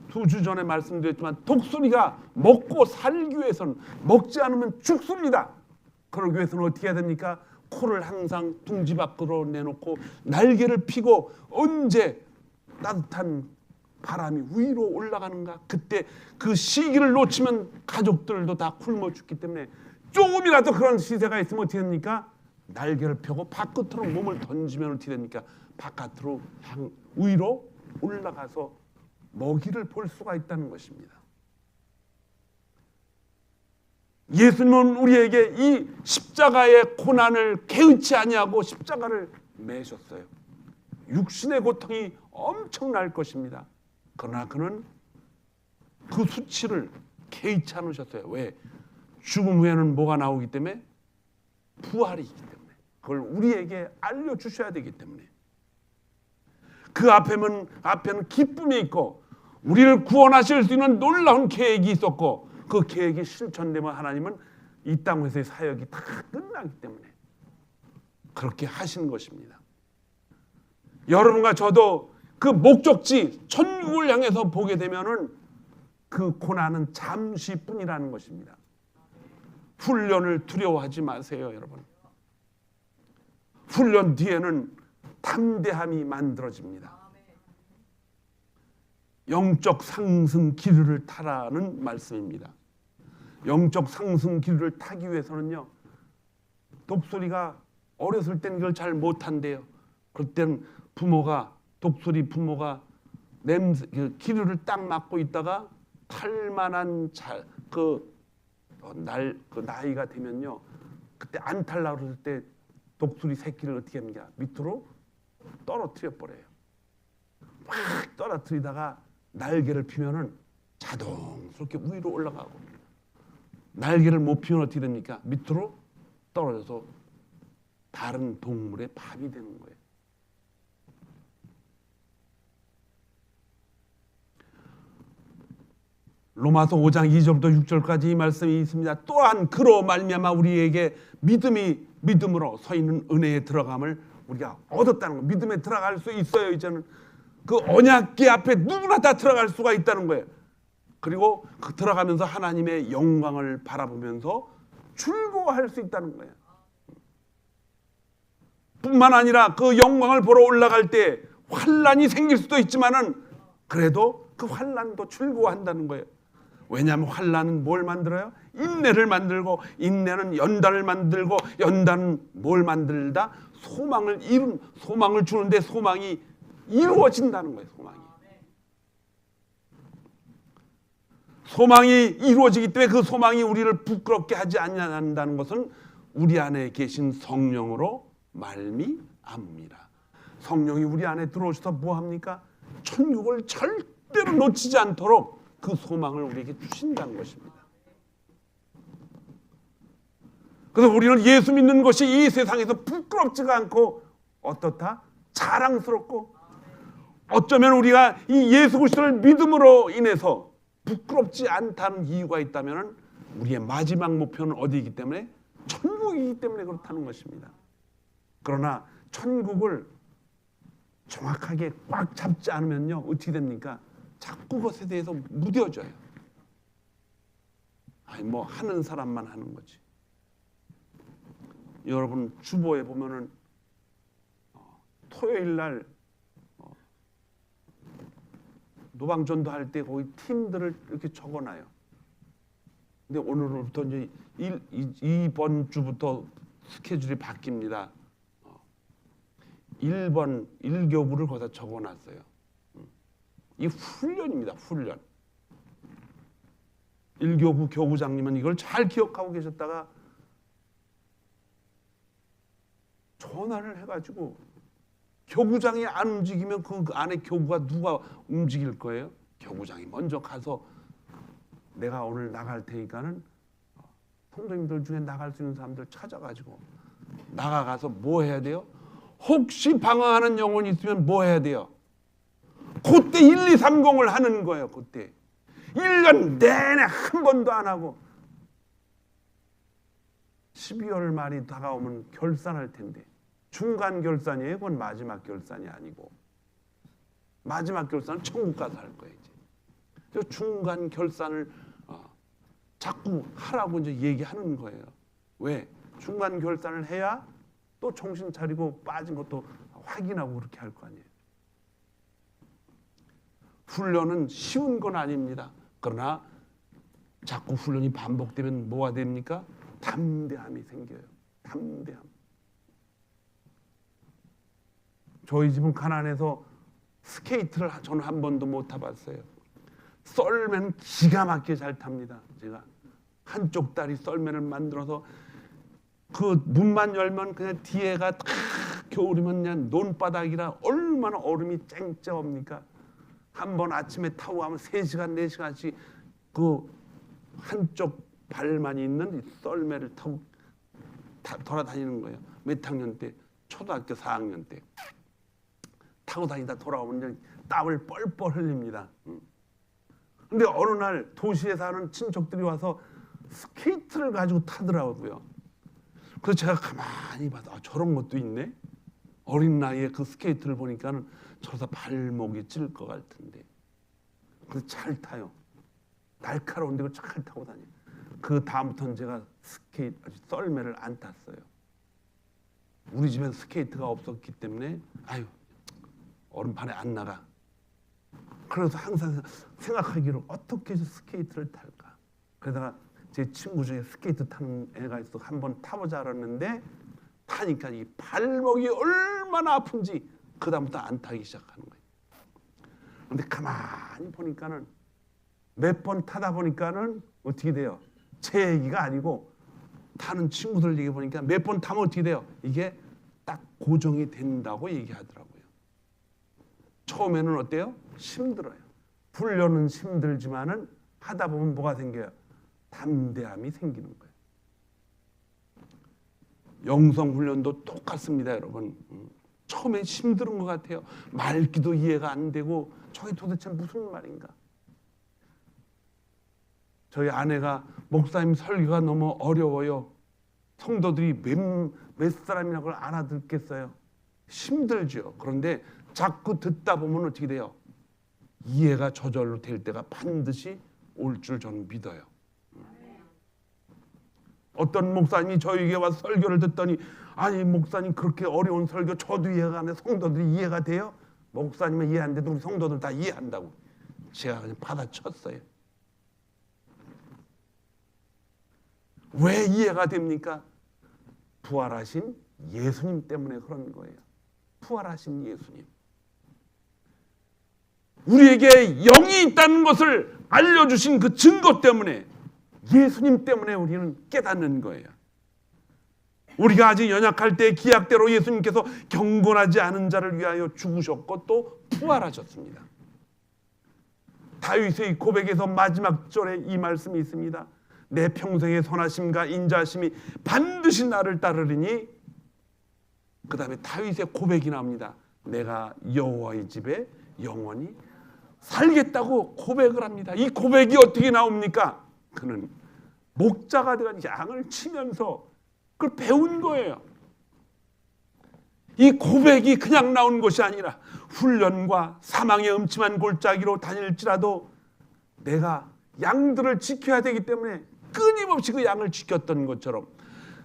2주 전에 말씀드렸지만 독수리가 먹고 살기 위해서는, 먹지 않으면 죽습니다. 그러기 위해서는 어떻게 해야 됩니까? 코를 항상 둥지 밖으로 내놓고 날개를 펴고 언제 따뜻한 바람이 위로 올라가는가, 그때 그 시기를 놓치면 가족들도 다 굶어 죽기 때문에 조금이라도 그런 시세가 있으면 어떻게 됩니까? 날개를 펴고 바깥으로 몸을 던지면 어떻게 됩니까? 바깥으로 위로 올라가서 먹이를 볼 수가 있다는 것입니다. 예수님은 우리에게 이 십자가의 고난을 개의치 아니하고 십자가를 매셨어요. 육신의 고통이 엄청날 것입니다. 그러나 그는 그 수치를 개의치 않으셨어요. 왜? 죽음 후에는 뭐가 나오기 때문에? 부활이 있기 때문에. 그걸 우리에게 알려주셔야 되기 때문에. 그 앞에는 기쁨이 있고 우리를 구원하실 수 있는 놀라운 계획이 있었고, 그 계획이 실천되면 하나님은 이 땅에서의 사역이 다 끝나기 때문에 그렇게 하신 것입니다. 여러분과 저도 그 목적지 천국을 향해서 보게 되면은 그 고난은 잠시뿐이라는 것입니다. 훈련을 두려워하지 마세요, 여러분. 훈련 뒤에는 담대함이 만들어집니다. 영적 상승 기류를 타라는 말씀입니다. 영적 상승 기류를 타기 위해서는요, 독수리가 어렸을 땐 이걸 잘 못한대요. 그럴 땐 독수리 부모가 기류를 딱 막고 있다가 탈만한 나이가 되면요, 그때 안 탈라고 그럴 때 독수리 새끼를 어떻게 하는가? 밑으로 떨어뜨려 버려요. 막 떨어뜨리다가 날개를 피면은 자동스럽게 위로 올라가고, 날개를 못 피면 어떻게 됩니까? 밑으로 떨어져서 다른 동물의 밥이 되는 거예요. 로마서 5장 2절부터 6절까지 이 말씀이 있습니다. 또한 그로 말미암아 우리에게 믿음으로 서 있는 은혜에 들어감을 우리가 얻었다는 거. 믿음에 들어갈 수 있어요. 이제는 그 언약궤 앞에 누구나 다 들어갈 수가 있다는 거예요. 그리고 그 들어가면서 하나님의 영광을 바라보면서 즐거워할 수 있다는 거예요. 뿐만 아니라 그 영광을 보러 올라갈 때 환난이 생길 수도 있지만은 그래도 그 환난도 즐거워한다는 거예요. 왜냐하면 환난은 뭘 만들어요? 인내를 만들고, 인내는 연단을 만들고, 연단은 뭘 만들다? 소망을 주는데 소망이 이루어진다는 거예요. 소망이 이루어지기 때문에 그 소망이 우리를 부끄럽게 하지 않는다는 것은 우리 안에 계신 성령으로 말미암습니다. 성령이 우리 안에 들어오셔서 뭐 합니까? 천국을 절대로 놓치지 않도록 그 소망을 우리에게 주신다는 것입니다. 그래서 우리는 예수 믿는 것이 이 세상에서 부끄럽지가 않고 어떻다? 자랑스럽고, 어쩌면 우리가 이 예수 그리스도를 믿음으로 인해서 부끄럽지 않다는 이유가 있다면 우리의 마지막 목표는 어디이기 때문에? 천국이기 때문에 그렇다는 것입니다. 그러나 천국을 정확하게 꽉 잡지 않으면요, 어떻게 됩니까? 자꾸 그것에 대해서 무뎌져요. 뭐 하는 사람만 하는 거지. 여러분 주보에 보면은 토요일 날 노방전도 할 때 거기 팀들을 이렇게 적어놔요. 근데 오늘부터 이제 이번 주부터 스케줄이 바뀝니다. 1번 1교부를 거기다 적어놨어요. 이 훈련입니다. 훈련. 1교부 교부장님은 이걸 잘 기억하고 계셨다가 전화를 해가지고 교구장이 안 움직이면 그 안에 교구가 누가 움직일 거예요? 교구장이 먼저 가서 내가 오늘 나갈 테니까는 성도님들 중에 나갈 수 있는 사람들 찾아가지고 나가가서 뭐 해야 돼요? 혹시 방황하는 영혼이 있으면 뭐 해야 돼요? 그때 1, 2, 3공을 하는 거예요. 그때 1년 내내 한 번도 안 하고 12월 말이 다가오면 결산할 텐데, 중간 결산이에요. 그건 마지막 결산이 아니고, 마지막 결산은 천국 가서 할 거예요. 이제 중간 결산을 자꾸 하라고 이제 얘기하는 거예요. 왜? 중간 결산을 해야 또 정신 차리고 빠진 것도 확인하고 그렇게 할 거 아니에요. 훈련은 쉬운 건 아닙니다. 그러나 자꾸 훈련이 반복되면 뭐가 됩니까? 담대함이 생겨요. 담대함. 저희 집은 가난해서 스케이트를 저는 한 번도 못 타봤어요. 썰매는 기가 막히게 잘 탑니다. 제가 한쪽 다리 썰매를 만들어서 그 문만 열면 그냥 뒤에가 다 겨울이면 그냥 논바닥이라 얼마나 얼마나 얼음이 쨍쨍합니까? 한 번 아침에 타고 가면 3시간, 4시간씩 그 한쪽 발만 있는 썰매를 타고 돌아다니는 거예요. 몇 학년 때? 초등학교 4학년 때. 타고 다니다 돌아오면 땀을 뻘뻘 흘립니다. 근데 어느 날 도시에 사는 친척들이 와서 스케이트를 가지고 타더라고요. 그래서 제가 가만히 봐도 저런 것도 있네. 어린 나이에 그 스케이트를 보니까는 저러다 발목이 찔 것 같은데. 그래서 잘 타요. 날카로운데 그걸 잘 타고 다녀요. 그 다음부터는 제가 썰매를 안 탔어요. 우리 집엔 스케이트가 없었기 때문에 얼음판에 안 나가. 그래서 항상 생각하기로 어떻게 해서 스케이트를 탈까. 그러다가 제 친구 중에 스케이트 타는 애가 있어. 한번 타보자 그랬는데 타니까 이 발목이 얼마나 아픈지 그 다음부터 안 타기 시작하는 거예요. 근데 가만히 보니까는 몇 번 타다 보니까는 어떻게 돼요? 제 얘기가 아니고 타는 친구들 얘기 보니까 몇 번 타면 어떻게 돼요? 이게 딱 고정이 된다고 얘기하더라고요. 처음에는 어때요? 힘들어요. 훈련은 힘들지만은 하다 보면 뭐가 생겨요? 담대함이 생기는 거예요. 영성 훈련도 똑같습니다, 여러분. 처음엔 힘든 것 같아요. 말귀도 이해가 안 되고 저게 도대체 무슨 말인가? 저희 아내가 목사님 설교가 너무 어려워요. 성도들이 몇 사람이나 그걸 알아듣겠어요. 힘들죠. 그런데 자꾸 듣다 보면 어떻게 돼요? 이해가 저절로 될 때가 반드시 올 줄 저는 믿어요. 어떤 목사님이 저에게 와서 설교를 듣더니 아니 목사님 그렇게 어려운 설교 저도 이해가 안 돼. 성도들이 이해가 돼요? 목사님은 이해 안 돼도 우리 성도들 다 이해한다고. 제가 그냥 받아쳤어요. 왜 이해가 됩니까? 부활하신 예수님 때문에 그런 거예요. 부활하신 예수님. 우리에게 영이 있다는 것을 알려주신 그 증거 때문에 예수님 때문에 우리는 깨닫는 거예요. 우리가 아직 연약할 때 기약대로 예수님께서 경건하지 않은 자를 위하여 죽으셨고 또 부활하셨습니다. 다윗의 고백에서 마지막 절에 이 말씀이 있습니다. 내 평생의 선하심과 인자심이 반드시 나를 따르리니 그 다음에 다윗의 고백이 나옵니다. 내가 여호와의 집에 영원히 살겠다고 고백을 합니다. 이 고백이 어떻게 나옵니까? 그는 목자가 되어 양을 치면서 그걸 배운 거예요. 이 고백이 그냥 나온 것이 아니라 훈련과 사망의 음침한 골짜기로 다닐지라도 내가 양들을 지켜야 되기 때문에 끊임없이 그 양을 지켰던 것처럼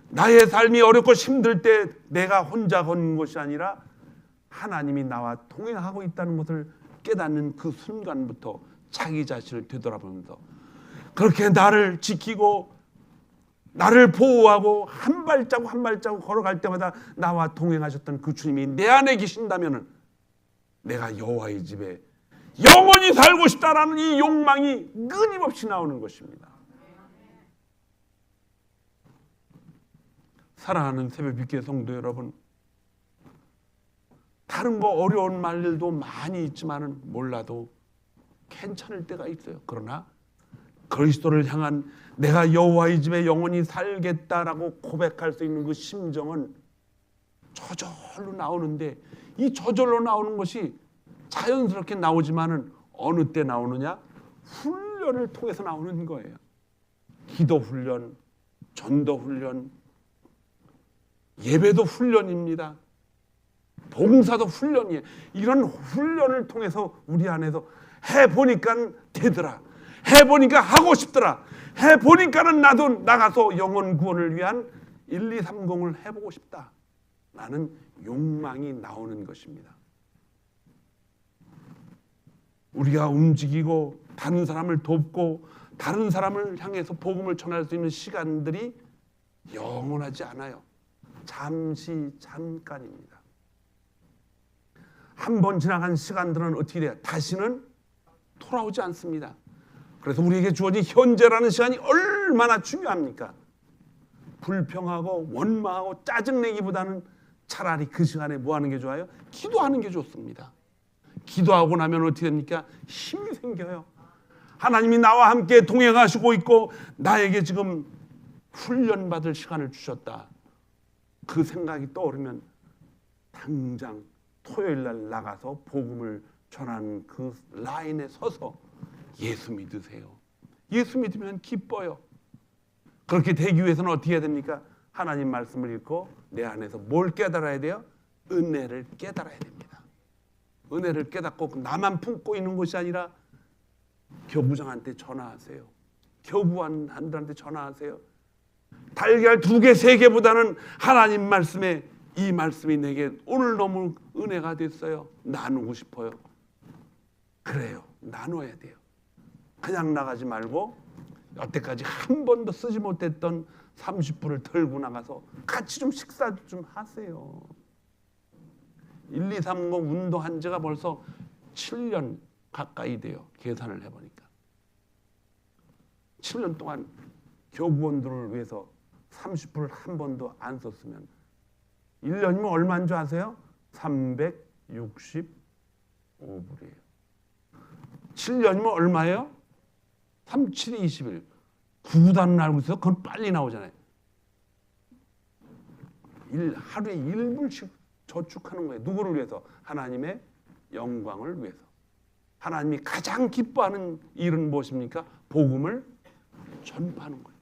나의 삶이 어렵고 힘들 때 내가 혼자 걷는 것이 아니라 하나님이 나와 동행하고 있다는 것을 깨닫는 그 순간부터 자기 자신을 되돌아보면서 그렇게 나를 지키고 나를 보호하고 한 발자국 한 발자국 걸어갈 때마다 나와 동행하셨던 그 주님이 내 안에 계신다면 내가 여호와의 집에 영원히 살고 싶다라는 이 욕망이 끊임없이 나오는 것입니다. 사랑하는 새벽빛교회 성도 여러분, 다른 거 어려운 말들도 많이 있지만은 몰라도 괜찮을 때가 있어요. 그러나 그리스도를 향한 내가 여호와의 집에 영원히 살겠다라고 고백할 수 있는 그 심정은 저절로 나오는데 이 저절로 나오는 것이 자연스럽게 나오지만은 어느 때 나오느냐? 훈련을 통해서 나오는 거예요. 기도 훈련, 전도 훈련, 예배도 훈련입니다. 봉사도 훈련이에요. 이런 훈련을 통해서 우리 안에서 해보니까 되더라. 해보니까 하고 싶더라. 해보니까는 나도 나가서 영혼 구원을 위한 1, 2, 30을 해보고 싶다. 라는 욕망이 나오는 것입니다. 우리가 움직이고 다른 사람을 돕고 다른 사람을 향해서 복음을 전할 수 있는 시간들이 영원하지 않아요. 잠시 잠깐입니다. 한 번 지나간 시간들은 어떻게 돼요? 다시는 돌아오지 않습니다. 그래서 우리에게 주어진 현재라는 시간이 얼마나 중요합니까? 불평하고 원망하고 짜증내기보다는 차라리 그 시간에 뭐 하는 게 좋아요? 기도하는 게 좋습니다. 기도하고 나면 어떻게 됩니까? 힘이 생겨요. 하나님이 나와 함께 동행하시고 있고 나에게 지금 훈련받을 시간을 주셨다. 그 생각이 떠오르면 당장 토요일 날 나가서 복음을 전하는 그 라인에 서서 예수 믿으세요. 예수 믿으면 기뻐요. 그렇게 되기 위해서는 어떻게 해야 됩니까? 하나님 말씀을 읽고 내 안에서 뭘 깨달아야 돼요? 은혜를 깨달아야 됩니다. 은혜를 깨닫고 나만 품고 있는 것이 아니라 교부장한테 전화하세요. 교부관한테 전화하세요. 달걀 2개, 3개보다는 하나님 말씀에 이 말씀이 내게 오늘 너무 은혜가 됐어요. 나누고 싶어요. 그래요. 나눠야 돼요. 그냥 나가지 말고 여태까지 한 번도 쓰지 못했던 30불을 털고 나가서 같이 좀 식사 좀 하세요. 1230 운동한 지가 벌써 7년 가까이 돼요. 계산을 해보니까 7년 동안 교구원들을 위해서 30불을 한 번도 안 썼으면 1년이면 얼마인 줄 아세요? 365불이에요. 7년이면 얼마예요? 3, 7, 21. 9단은 알고 있어요? 그건 빨리 나오잖아요. 하루에 1불씩 저축하는 거예요. 누구를 위해서? 하나님의 영광을 위해서. 하나님이 가장 기뻐하는 일은 무엇입니까? 복음을 전파하는 거예요.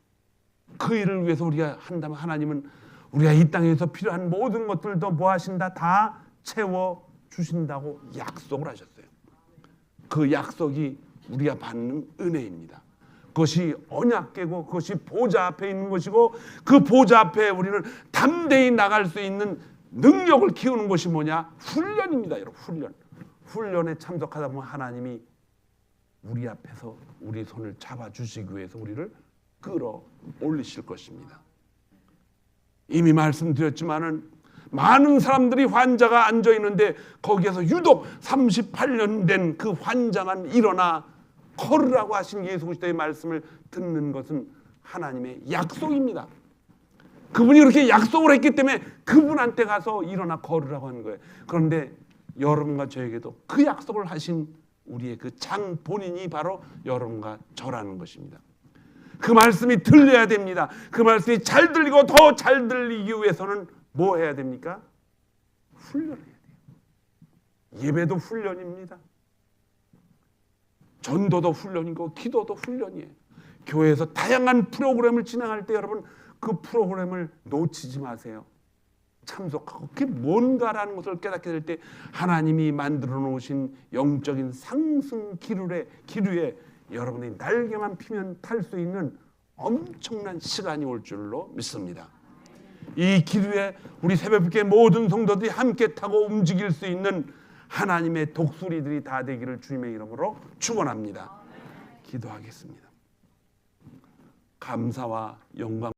그 일을 위해서 우리가 한다면 하나님은 우리가 이 땅에서 필요한 모든 것들도 뭐 하신다? 다 채워주신다고 약속을 하셨어요. 그 약속이 우리가 받는 은혜입니다. 그것이 언약궤고 그것이 보좌 앞에 있는 것이고 그 보좌 앞에 우리는 담대히 나갈 수 있는 능력을 키우는 것이 뭐냐? 훈련입니다. 여러분, 훈련. 훈련에 참석하다 보면 하나님이 우리 앞에서 우리 손을 잡아주시기 위해서 우리를 끌어올리실 것입니다. 이미 말씀드렸지만은 많은 사람들이 환자가 앉아 있는데 거기에서 유독 38년 된 그 환자만 일어나 걸으라고 하신 예수 그리스도의 말씀을 듣는 것은 하나님의 약속입니다. 그분이 그렇게 약속을 했기 때문에 그분한테 가서 일어나 걸으라고 하는 거예요. 그런데 여러분과 저에게도 그 약속을 하신 우리의 그 장 본인이 바로 여러분과 저라는 것입니다. 그 말씀이 들려야 됩니다. 그 말씀이 잘 들리고 더 잘 들리기 위해서는 뭐 해야 됩니까? 훈련해야 돼요. 예배도 훈련입니다. 전도도 훈련이고 기도도 훈련이에요. 교회에서 다양한 프로그램을 진행할 때 여러분 그 프로그램을 놓치지 마세요. 참석하고 그게 뭔가라는 것을 깨닫게 될 때 하나님이 만들어 놓으신 영적인 상승 기류에 여러분이 날개만 피면 탈 수 있는 엄청난 시간이 올 줄로 믿습니다. 이 기류에 우리 새벽빛의 모든 성도들이 함께 타고 움직일 수 있는 하나님의 독수리들이 다 되기를 주님의 이름으로 축원합니다. 기도하겠습니다. 감사와 영광